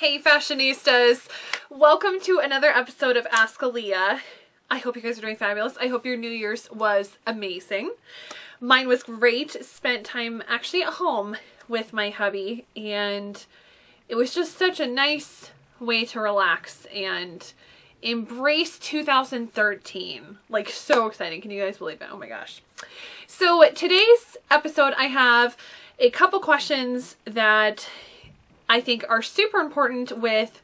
Hey fashionistas, welcome to another episode of Ask Aleigha. I hope you guys are doing fabulous. I hope your New Year's was amazing. Mine was great. Spent time actually at home with my hubby, and it was just such a nice way to relax and embrace 2013. Like, so exciting. Can you guys believe it? Oh my gosh. So today's episode, I have a couple questions that I think are super important with,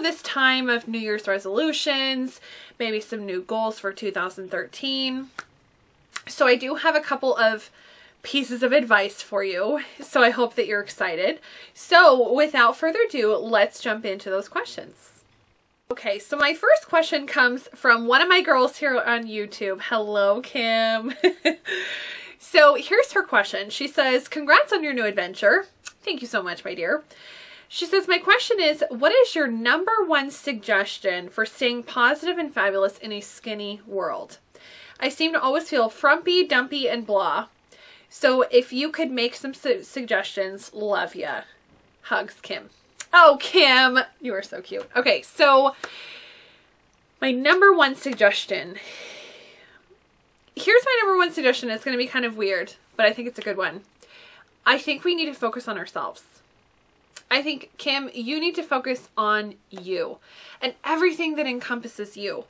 this time of New Year's resolutions, maybe some new goals for 2013. So I do have a couple of pieces of advice for you. So I hope that you're excited. So without further ado, let's jump into those questions. Okay, so my first question comes from one of my girls here on YouTube. Hello, Kim. So here's her question. She says, congrats on your new adventure. Thank you so much, my dear. She says, my question is, what is your #1 suggestion for staying positive and fabulous in a skinny world? I seem to always feel frumpy, dumpy, and blah. So if you could make some suggestions, love ya. Hugs, Kim. Oh, Kim, you are so cute. Okay, so my #1 suggestion. Here's my #1 suggestion. It's going to be kind of weird, but I think it's a good one. I think we need to focus on ourselves. I think, Kim, you need to focus on you and everything that encompasses you.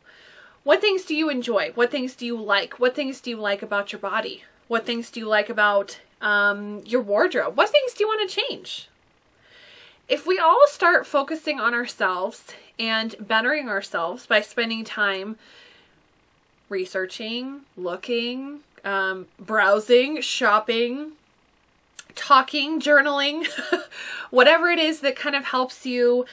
What things do you enjoy? What things do you like? What things do you like about your body? What things do you like about your wardrobe? What things do you want to change? If we all start focusing on ourselves and bettering ourselves by spending time researching, looking, browsing, shopping, talking, journaling, whatever it is that kind of helps you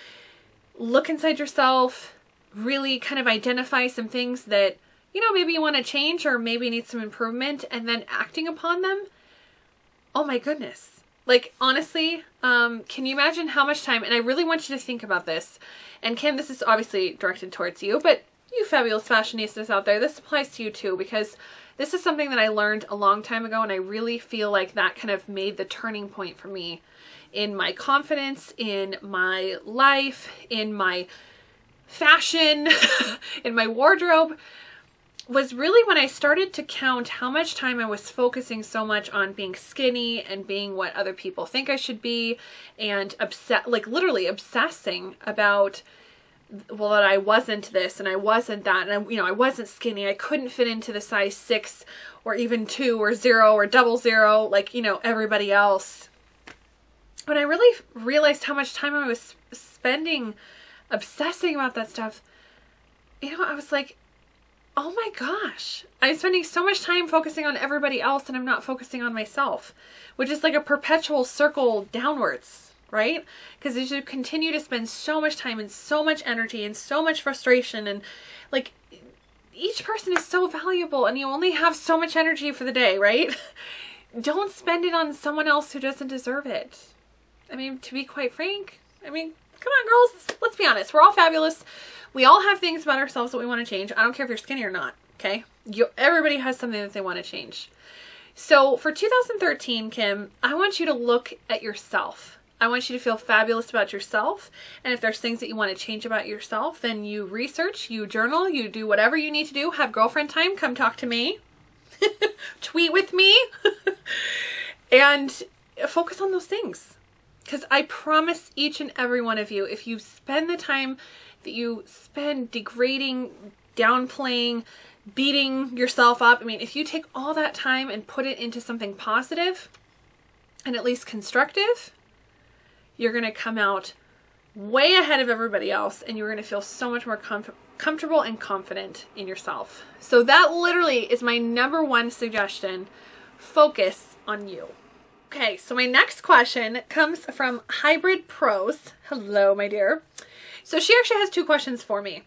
look inside yourself, really kind of identify some things that, maybe you want to change or maybe need some improvement, and then acting upon them. Oh my goodness. Like, honestly, can you imagine how much time, and I really want you to think about this, and Kim, this is obviously directed towards you, but you fabulous fashionistas out there, this applies to you too, because this is something that I learned a long time ago, and I really feel like that kind of made the turning point for me in my confidence, in my life, in my fashion, in my wardrobe, was really when I started to count how much time I was focusing so much on being skinny and being what other people think I should be, and literally obsessing about, well, that I wasn't this and I wasn't that, and I wasn't skinny. I couldn't fit into the size 6 or even 2 or 0 or 00 like, everybody else. When I really realized how much time I was spending obsessing about that stuff, I was like, oh my gosh, I'm spending so much time focusing on everybody else and I'm not focusing on myself, which is like a perpetual circle downwards, right? Because as you continue to spend so much time and so much energy and so much frustration, and like, each person is so valuable and you only have so much energy for the day, right? Don't spend it on someone else who doesn't deserve it. I mean, to be quite frank, come on girls, let's be honest. We're all fabulous. We all have things about ourselves that we want to change. I don't care if you're skinny or not, okay? Everybody has something that they want to change. So for 2013, Kim, I want you to look at yourself. I want you to feel fabulous about yourself. And if there's things that you want to change about yourself, then you research, you journal, you do whatever you need to do. Have girlfriend time. Come talk to me. Tweet with me. And focus on those things. Because I promise each and every one of you, if you spend the time that you spend degrading, downplaying, beating yourself up, if you take all that time and put it into something positive and at least constructive, you're going to come out way ahead of everybody else, and you're going to feel so much more comfortable and confident in yourself. So that literally is my #1 suggestion. Focus on you. Okay, so my next question comes from Hybrid Pros. Hello, my dear. So she actually has 2 questions for me.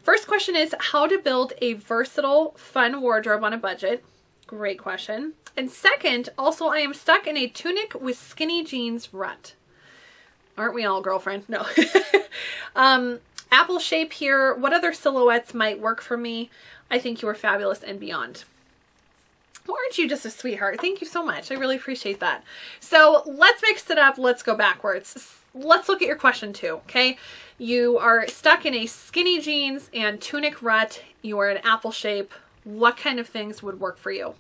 First question is how to build a versatile, fun wardrobe on a budget. Great question. And second, also, I am stuck in a tunic with skinny jeans rut. Aren't we all, girlfriend? No. Apple shape here. What other silhouettes might work for me? I think you are fabulous and beyond. Well, aren't you just a sweetheart? Thank you so much. I really appreciate that. So let's mix it up. Let's go backwards. let's look at your question 2, okay? You are stuck in a skinny jeans and tunic rut. You are an apple shape. What kind of things would work for you?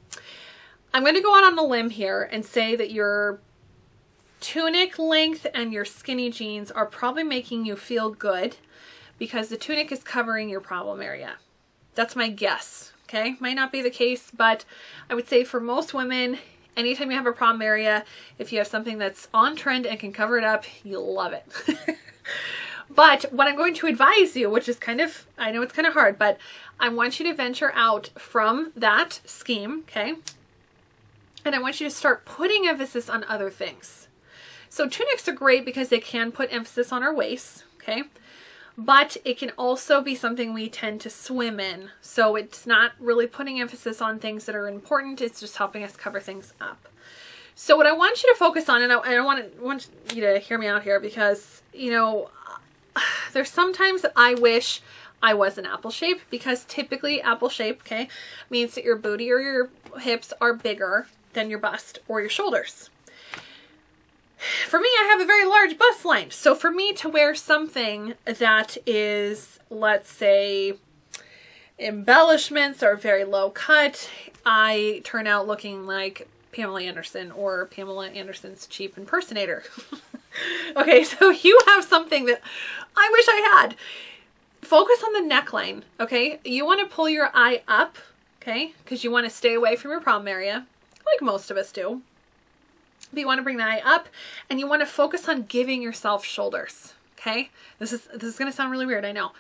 I'm going to go out on a limb here and say that your tunic length and your skinny jeans are probably making you feel good because the tunic is covering your problem area. That's my guess, okay? Might not be the case, but I would say for most women, anytime you have a problem area, if you have something that's on trend and can cover it up, you'll love it. But what I'm going to advise you, which is kind of, I know it's kind of hard, but I want you to venture out from that scheme, okay? And I want you to start putting emphasis on other things. So tunics are great because they can put emphasis on our waist, okay? But it can also be something we tend to swim in. So it's not really putting emphasis on things that are important. It's just helping us cover things up. So what I want you to focus on, and I want you to hear me out here because, you know, there's sometimes that I wish I was an apple shape because typically apple shape, okay, means that your booty or your hips are bigger than your bust or your shoulders. For me, I have a very large bust line. So for me to wear something that is, let's say, embellishments or very low cut, I turn out looking like Pamela Anderson or Pamela Anderson's cheap impersonator. Okay, so you have something that I wish I had. Focus on the neckline, okay? You want to pull your eye up, okay? Because you want to stay away from your problem area, like most of us do. But you want to bring the eye up and you want to focus on giving yourself shoulders, okay? This is going to sound really weird, I know.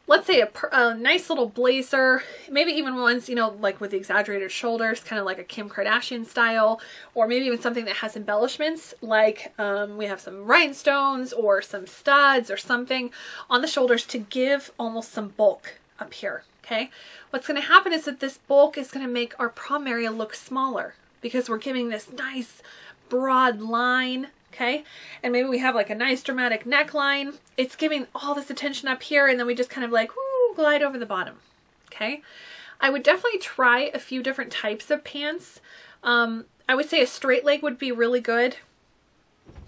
Let's say a nice little blazer, maybe even ones, you know, like with the exaggerated shoulders, kind of like a Kim Kardashian style, or maybe even something that has embellishments, like we have some rhinestones or some studs or something on the shoulders to give almost some bulk up here, okay? What's going to happen is that this bulk is going to make our problem area look smaller because we're giving this nice broad line, okay? And maybe we have like a nice dramatic neckline. It's giving all this attention up here and then we just kind of like, woo, glide over the bottom, okay? I would definitely try a few different types of pants. I would say a straight leg would be really good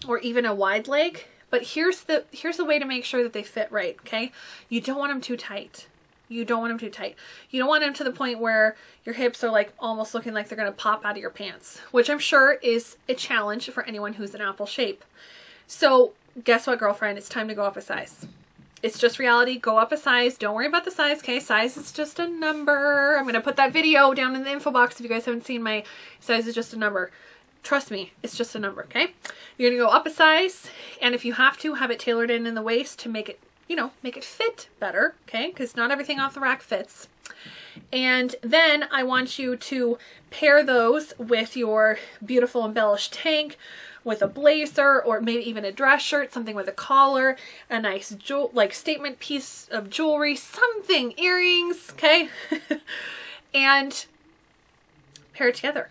or even a wide leg, but here's the way to make sure that they fit right, okay? You don't want them too tight. You don't want them too tight. You don't want them to the point where your hips are like almost looking like they're going to pop out of your pants, which I'm sure is a challenge for anyone who's an apple shape. So guess what, girlfriend? It's time to go up a size. It's just reality. Go up a size. Don't worry about the size, okay? Size is just a number. I'm going to put that video down in the info box if you guys haven't seen my size is just a number. Trust me, it's just a number, okay? You're going to go up a size, and if you have to, have it tailored in the waist to make it, you know, make it fit better, okay? Because not everything off the rack fits. And then I want you to pair those with your beautiful embellished tank, with a blazer, or maybe even a dress shirt, something with a collar, a nice like statement piece of jewelry, something, earrings, okay? And pair it together.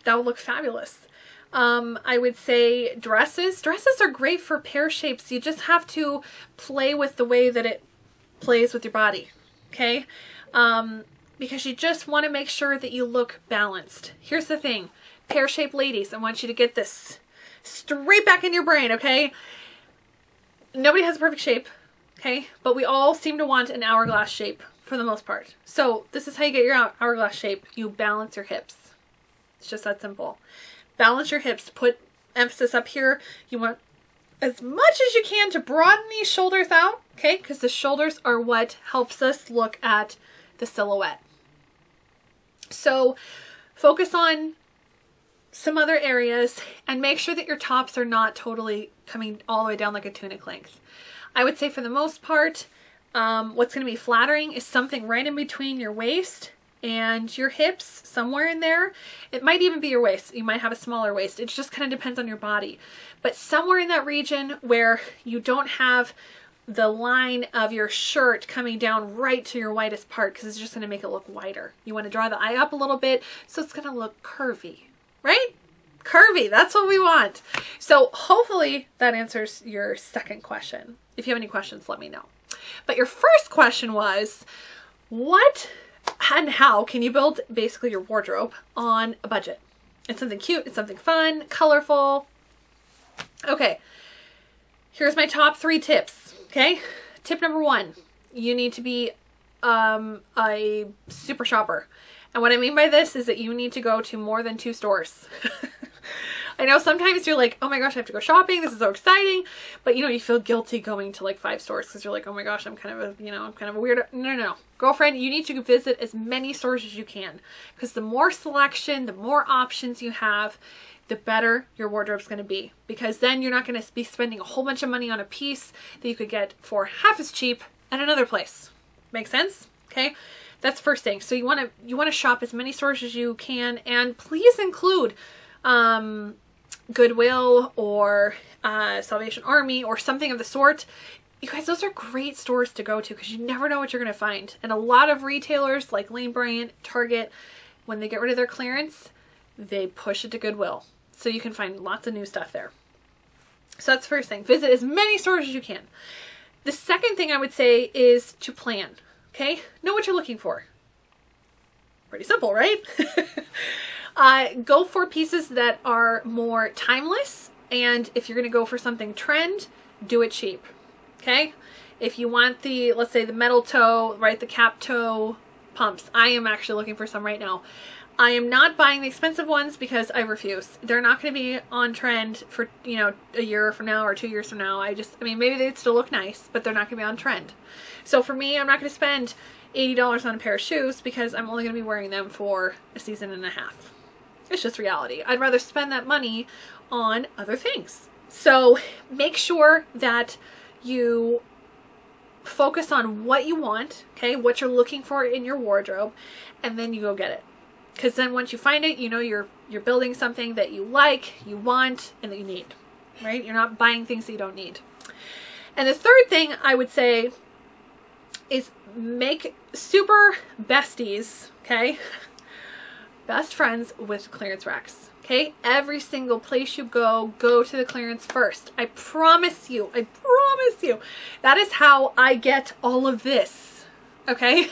That would look fabulous. I would say dresses. Dresses are great for pear shapes. You just have to play with the way that it plays with your body, okay? Because you just want to make sure that you look balanced. Here's the thing. Pear-shaped ladies, I want you to get this straight back in your brain, okay? Nobody has a perfect shape, okay? But we all seem to want an hourglass shape for the most part. So this is how you get your hourglass shape. You balance your hips. It's just that simple. Balance your hips. Put emphasis up here. You want as much as you can to broaden these shoulders out, okay? Because the shoulders are what helps us look at the silhouette. So focus on some other areas and make sure that your tops are not totally coming all the way down like a tunic length. I would say for the most part, what's going to be flattering is something right in between your waist and your hips, somewhere in there. It might even be your waist. You might have a smaller waist. It just kind of depends on your body. But somewhere in that region where you don't have the line of your shirt coming down right to your widest part, because it's just going to make it look wider. You want to draw the eye up a little bit so it's going to look curvy, right? Curvy, that's what we want. So hopefully that answers your second question. If you have any questions, let me know. But your first question was, what and how can you build basically your wardrobe on a budget? It's something cute, it's something fun, colorful. Okay. Here's my top 3 tips, okay? Tip number 1, you need to be a super shopper. And what I mean by this is that you need to go to more than 2 stores. I know sometimes you're like, oh my gosh, I have to go shopping. This is so exciting. But you know, you feel guilty going to like 5 stores because you're like, oh my gosh, I'm kind of a weirdo. No. Girlfriend, you need to visit as many stores as you can, because the more selection, the more options you have, the better your wardrobe's going to be, because then you're not going to be spending a whole bunch of money on a piece that you could get for half as cheap at another place. Make sense? Okay. That's the first thing. So you want to shop as many stores as you can, and please include Goodwill or Salvation Army or something of the sort. You guys, those are great stores to go to because you never know what you're going to find. And a lot of retailers like Lane Bryant, Target, when they get rid of their clearance, they push it to Goodwill. So you can find lots of new stuff there. So that's the first thing. Visit as many stores as you can. The second thing I would say is to plan. Okay? Know what you're looking for. Pretty simple, right? Go for pieces that are more timeless, and if you're going to go for something trend, do it cheap. Okay? If you want the, let's say the metal toe, right, the cap toe pumps, I am actually looking for some right now. I am not buying the expensive ones because I refuse. They're not going to be on trend for, you know, a year from now or 2 years from now. I mean, maybe they'd still look nice, but they're not going to be on trend. So for me, I'm not going to spend $80 on a pair of shoes because I'm only going to be wearing them for a season and a half. It's just reality. I'd rather spend that money on other things. So make sure that you focus on what you want, okay, what you're looking for in your wardrobe, and then you go get it. Because then once you find it, you know you're building something that you like, you want, and that you need, right? You're not buying things that you don't need. And the third thing I would say is make super besties, okay? Best friends with clearance racks, okay? Every single place you go to the clearance first. I promise you. That is how I get all of this, okay?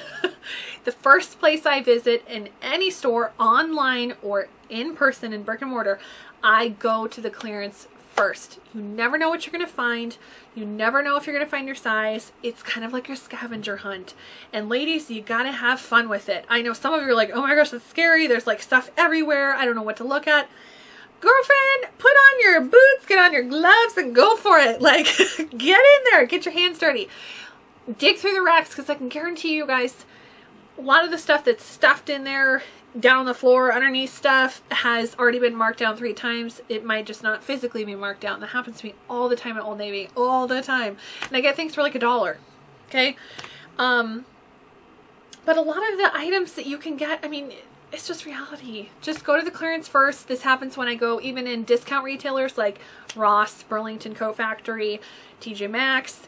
The first place I visit in any store, online or in person in brick and mortar, I go to the clearance first. You never know what you're going to find. You never know if you're going to find your size. It's kind of like your scavenger hunt. And ladies, you got to have fun with it. I know some of you are like, oh my gosh, that's scary. There's like stuff everywhere. I don't know what to look at. Girlfriend, put on your boots, get on your gloves, and go for it. Like, get in there. Get your hands dirty. Dig through the racks, because I can guarantee you guys, a lot of the stuff that's stuffed in there, down on the floor, underneath stuff, has already been marked down 3 times. It might just not physically be marked down. That happens to me all the time at Old Navy. All the time. And I get things for like $1. Okay? But a lot of the items that you can get, I mean, it's just reality. Just go to the clearance first. This happens when I go even in discount retailers like Ross, Burlington Coat Factory, TJ Maxx.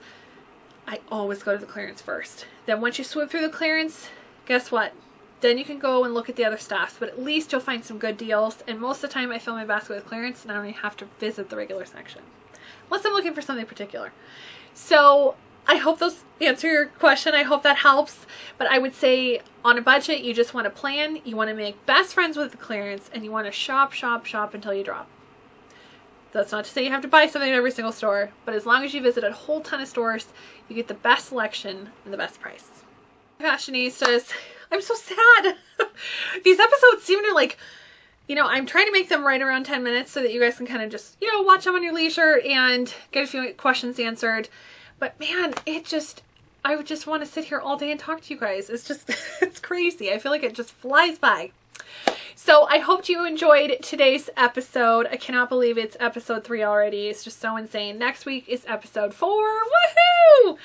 I always go to the clearance first. Then once you swoop through the clearance, guess what? Then you can go and look at the other stuff, but at least you'll find some good deals. And most of the time I fill my basket with clearance and I don't even have to visit the regular section, unless I'm looking for something particular. So I hope those answer your question. I hope that helps. But I would say on a budget, you just want to plan. You want to make best friends with the clearance, and you want to shop until you drop. That's not to say you have to buy something at every single store, but as long as you visit a whole ton of stores, you get the best selection and the best price. Fashionistas, I'm so sad. These episodes seem to like, you know, I'm trying to make them right around 10 minutes so that you guys can kind of just, you know, watch them on your leisure and get a few questions answered. But man, I would just want to sit here all day and talk to you guys. It's just, it's crazy. I feel like it just flies by. So I hope you enjoyed today's episode. I cannot believe it's episode 3 already. It's just so insane. Next week is episode 4. Woohoo!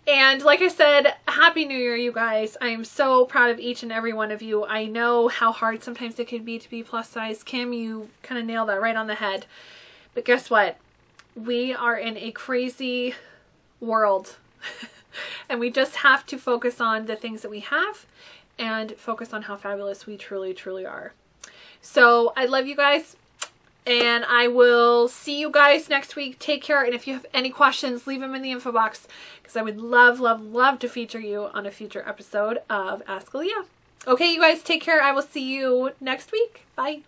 And like I said, Happy New Year, you guys. I am so proud of each and every one of you. I know how hard sometimes it can be to be plus size. Kim, you kind of nailed that right on the head. But guess what? We are in a crazy world. And we just have to focus on the things that we have and focus on how fabulous we truly, truly are. So I love you guys, and I will see you guys next week. Take care, and if you have any questions, leave them in the info box, because I would love, love, love to feature you on a future episode of Ask Aleigha. Okay, you guys, take care. I will see you next week. Bye.